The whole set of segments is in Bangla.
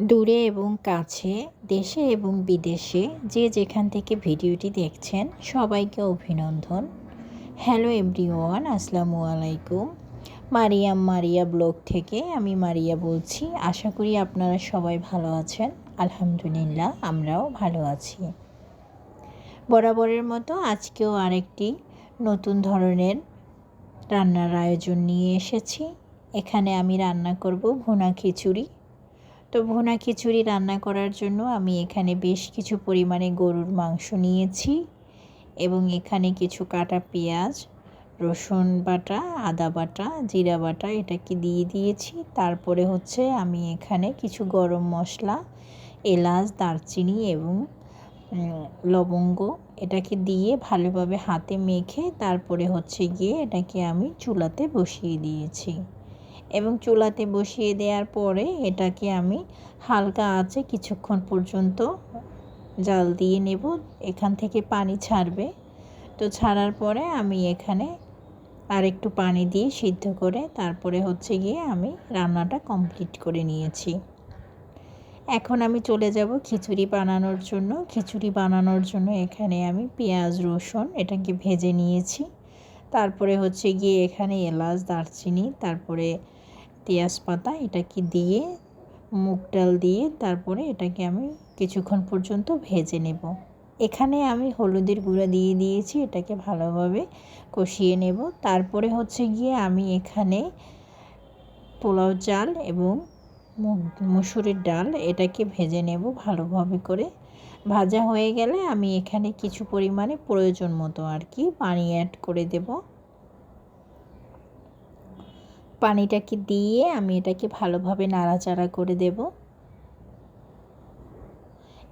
দূরে এবং কাছে, দেশে এবং বিদেশে যে যেখান থেকে ভিডিওটি দেখছেন সবাইকে অভিনন্দন। হ্যালো এভরিওয়ান, আসসালামু আলাইকুম। মারিয়া ব্লগ থেকে আমি মারিয়া বলছি। আশা করি আপনারা সবাই ভালো আছেন। আলহামদুলিল্লাহ, আমরাও ভালো আছি। বরাবরের মতো আজকেও আরেকটি নতুন ধরনের রান্নার আয়োজন নিয়ে এসেছি। এখানে আমি রান্না করব ভুনা খিচুড়ি। তো ভুনা খিচুড়ি রান্না করার জন্য আমি এখানে বেশ কিছু পরিমাণে গরুর মাংস নিয়েছি এবং এখানে কিছু কাটা পেঁয়াজ, রসুন বাটা, আদা বাটা, জিরা বাটা এটাকে দিয়ে দিয়েছি। তারপরে আমি এখানে কিছু গরম মশলা, এলাচ, দারচিনি এবং লবঙ্গ এটাকে দিয়ে ভালোভাবে হাতে মেখে তারপরে এটাকে আমি চুলাতে বসিয়ে দিয়েছি এবং চুলাতে বসিয়ে দেওয়ার পরে এটাকে আমি হালকা আঁচে কিছুক্ষণ পর্যন্ত জাল দিয়ে নেব। এখান থেকে পানি ছাড়বে। তো ছাড়ার পরে আমি এখানে আরেকটু পানি দিয়ে সিদ্ধ করে তারপরে আমি রান্নাটা কমপ্লিট করে নিয়েছি। এখন আমি চলে যাব খিচুড়ি বানানোর জন্য। খিচুড়ি বানানোর জন্য এখানে আমি পেঁয়াজ, রসুন এটাকে ভেজে নিয়েছি। তারপরে এখানে এলাচ, দারচিনি, তারপরে তেজপাতা এটাকে দিয়ে মুগ ডাল দিয়ে তারপরে এটাকে আমি কিছুক্ষণ পর্যন্ত ভেজে নেব। এখানে আমি হলুদের গুঁড়া দিয়ে দিয়েছি, এটাকে ভালোভাবে কষিয়ে নেব। তারপরে আমি এখানে পোলাও চাল এবং মসুরের ডাল এটাকে ভেজে নেব ভালোভাবে করে। ভাজা হয়ে গেলে আমি এখানে কিছু পরিমাণে প্রয়োজন মতো পানি অ্যাড করে দেব। পানিটাকে দিয়ে আমি এটাকে ভালোভাবে নাড়াচাড়া করে দেব।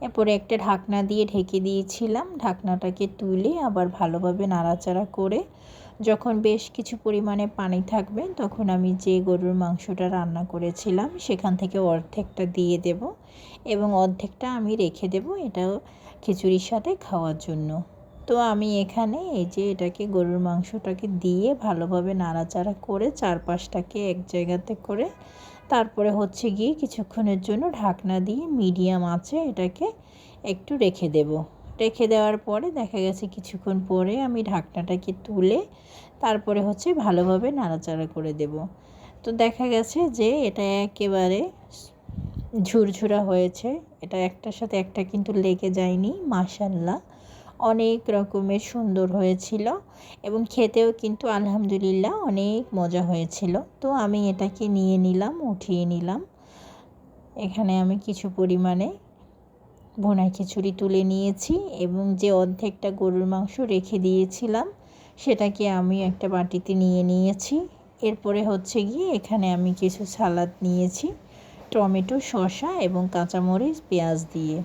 এরপরে একটা ঢাকনা দিয়ে ঢেকে দিয়েছিলাম। ঢাকনাটাকে তুলে আবার ভালোভাবে নাড়াচাড়া করে যখন বেশ কিছু পরিমাণে পানি থাকবে তখন আমি যে গরুর মাংসটা রান্না করেছিলাম সেখান থেকে অর্ধেকটা দিয়ে দেব এবং অর্ধেকটা আমি রেখে দেব এটাও খিচুড়ির সাথে খাওয়ার জন্য। তো আমি এখানে এটাকে গরুর মাংসটাকে দিয়ে ভালোভাবে নাড়াচাড়া করে চারপাশটাকে এক জায়গাতে করে তারপরে কিছুক্ষণের জন্য ঢাকনা দিয়ে মিডিয়াম আঁচে এটাকে একটু রেখে দেব। রেখে দেওয়ার পরে দেখা গেছে কিছুক্ষণ পরে আমি ঢাকনাটাকে তুলে তারপরে ভালোভাবে নাড়াচাড়া করে দেব। তো দেখা গেছে যে এটা একেবারে ঝুরঝুরা হয়েছে। এটা একটার সাথে একটা কিন্তু লেগে যায়নি। মাশাআল্লাহ, অনেক রকমের সুন্দর হয়েছিল এবং খেতেও কিন্তু আলহামদুলিল্লাহ অনেক মজা হয়েছিল। তো আমি এটাকে নিয়ে নিলাম, উঠিয়ে নিলাম। এখানে আমি কিছু পরিমাণে ভুনা খিচুড়ি তুলে নিয়েছি এবং যে অর্ধেকটা গরুর মাংস রেখে দিয়েছিলাম সেটাকে আমি একটা বাটিতে নিয়ে নিয়েছি। এরপরে এখানে আমি কিছু সালাদ নিয়েছি, টমেটো, শসা এবং কাঁচামরিচ, পেঁয়াজ দিয়ে।